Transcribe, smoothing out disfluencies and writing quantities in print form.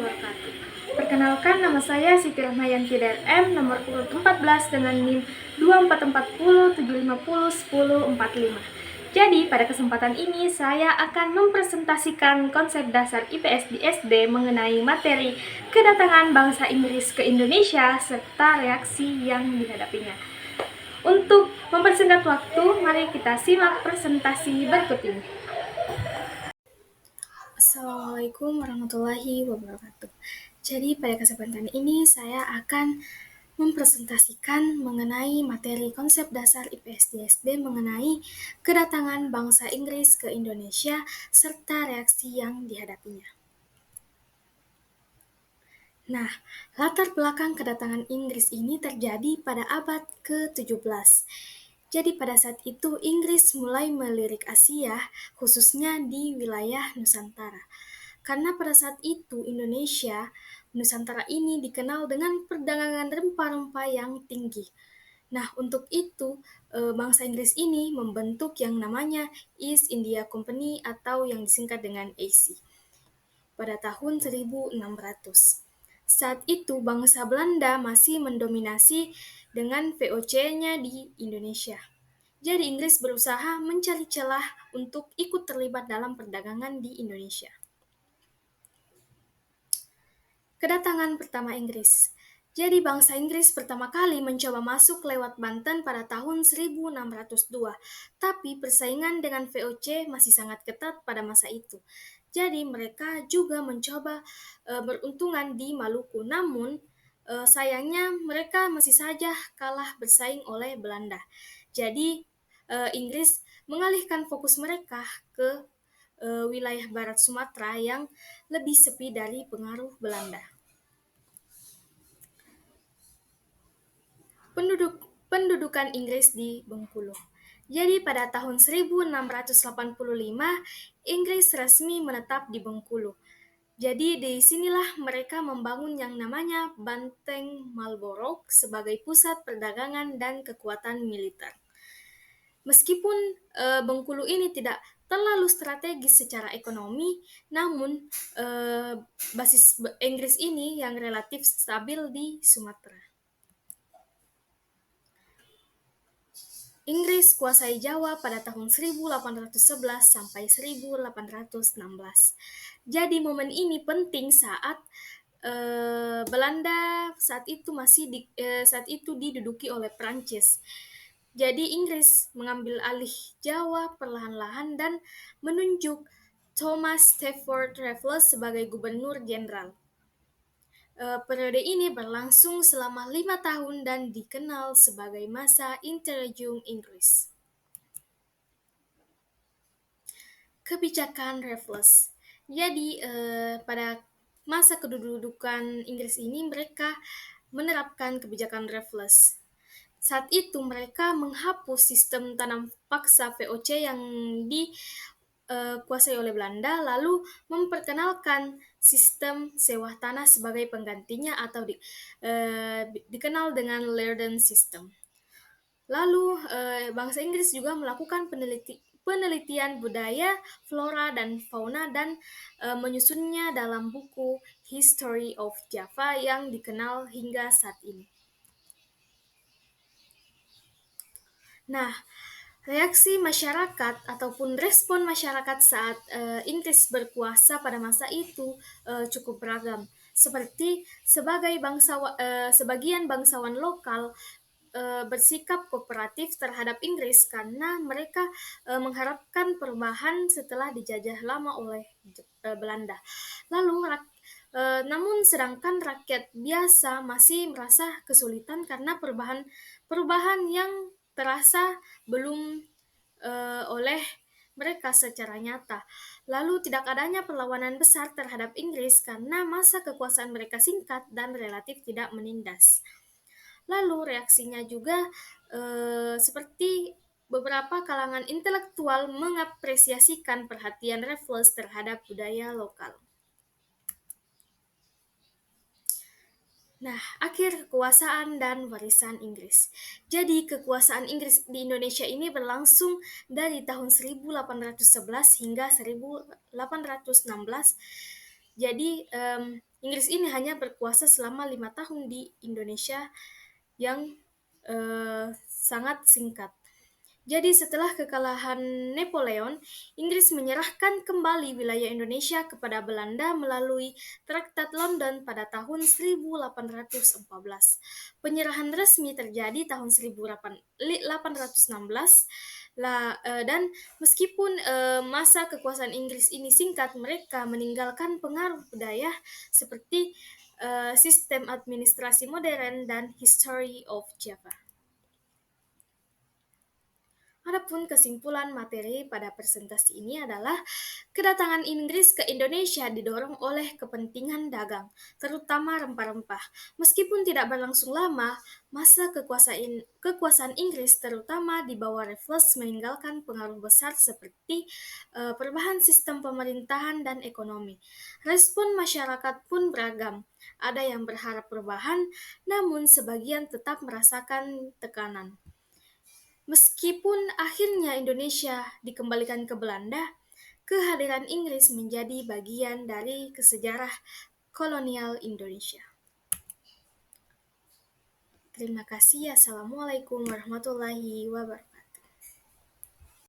wabarakatuh. Perkenalkan, nama saya Siti Rahmayanti DM, nomor urut 14 dengan NIM 244075011045. Jadi, pada kesempatan ini saya akan mempresentasikan konsep dasar IPS di SD mengenai materi kedatangan bangsa Inggris ke Indonesia serta reaksi yang dihadapinya. Untuk mempersingkat waktu, mari kita simak presentasi berikut ini. Assalamualaikum warahmatullahi wabarakatuh. Jadi pada kesempatan ini saya akan mempresentasikan mengenai materi konsep dasar IPS di SD mengenai kedatangan bangsa Inggris ke Indonesia serta reaksi yang dihadapinya. Nah, latar belakang kedatangan Inggris ini terjadi pada abad ke-17. Jadi pada saat itu Inggris mulai melirik Asia, khususnya di wilayah Nusantara. Karena pada saat itu Indonesia, Nusantara ini dikenal dengan perdagangan rempah-rempah yang tinggi. Nah, untuk itu bangsa Inggris ini membentuk yang namanya East India Company atau yang disingkat dengan AC pada tahun 1600. Saat itu bangsa Belanda masih mendominasi dengan VOC-nya di Indonesia. Jadi Inggris berusaha mencari celah untuk ikut terlibat dalam perdagangan di Indonesia. Kedatangan pertama Inggris. Jadi bangsa Inggris pertama kali mencoba masuk lewat Banten pada tahun 1602, tapi persaingan dengan VOC masih sangat ketat pada masa itu. Jadi mereka juga mencoba beruntungan di Maluku, namun sayangnya mereka masih saja kalah bersaing oleh Belanda. Jadi Inggris mengalihkan fokus mereka ke wilayah barat Sumatera yang lebih sepi dari pengaruh Belanda. Pendudukan Inggris di Bengkulu. Jadi pada tahun 1685, Inggris resmi menetap di Bengkulu. Jadi di sinilah mereka membangun yang namanya Banteng Marlborough sebagai pusat perdagangan dan kekuatan militer. Meskipun Bengkulu ini tidak terlalu strategis secara ekonomi, namun basis Inggris ini yang relatif stabil di Sumatera. Inggris kuasai Jawa pada tahun 1811 sampai 1816. Jadi momen ini penting saat Belanda saat itu diduduki oleh Prancis. Jadi Inggris mengambil alih Jawa perlahan-lahan dan menunjuk Thomas Stafford Raffles sebagai gubernur jenderal. Periode ini berlangsung selama 5 tahun dan dikenal sebagai masa Interregnum Inggris. Kebijakan Raffles. Jadi pada masa kedudukan Inggris ini mereka menerapkan kebijakan Raffles. Saat itu mereka menghapus sistem tanam paksa VOC yang dikuasai oleh Belanda, lalu memperkenalkan sistem sewa tanah sebagai penggantinya atau dikenal dengan Layton System. Lalu bangsa Inggris juga melakukan penelitian budaya, flora, dan fauna dan menyusunnya dalam buku History of Java yang dikenal hingga saat ini. Nah, reaksi masyarakat ataupun respon masyarakat saat Inggris berkuasa pada masa itu cukup beragam. Seperti sebagian bangsawan lokal bersikap kooperatif terhadap Inggris karena mereka mengharapkan perubahan setelah dijajah lama oleh Belanda. Lalu namun sedangkan rakyat biasa masih merasa kesulitan karena perubahan yang terasa belum oleh mereka secara nyata. Lalu tidak adanya perlawanan besar terhadap Inggris karena masa kekuasaan mereka singkat dan relatif tidak menindas. Lalu reaksinya juga seperti beberapa kalangan intelektual mengapresiasikan perhatian Raffles terhadap budaya lokal. Nah, akhir kekuasaan dan warisan Inggris. Jadi, kekuasaan Inggris di Indonesia ini berlangsung dari tahun 1811 hingga 1816 Jadi Inggris ini hanya berkuasa selama 5 tahun di Indonesia yang sangat singkat. Jadi setelah kekalahan Napoleon, Inggris menyerahkan kembali wilayah Indonesia kepada Belanda melalui Traktat London pada tahun 1814. Penyerahan resmi terjadi tahun 1816. Dan meskipun masa kekuasaan Inggris ini singkat, mereka meninggalkan pengaruh budaya seperti sistem administrasi modern dan history of Java. Adapun kesimpulan materi pada presentasi ini adalah kedatangan Inggris ke Indonesia didorong oleh kepentingan dagang, terutama rempah-rempah. Meskipun tidak berlangsung lama, masa kekuasaan Inggris terutama di bawah Raffles meninggalkan pengaruh besar seperti perubahan sistem pemerintahan dan ekonomi. Respon masyarakat pun beragam. Ada yang berharap perubahan, namun sebagian tetap merasakan tekanan. Meskipun akhirnya Indonesia dikembalikan ke Belanda, kehadiran Inggris menjadi bagian dari sejarah kolonial Indonesia. Terima kasih. Assalamualaikum warahmatullahi wabarakatuh.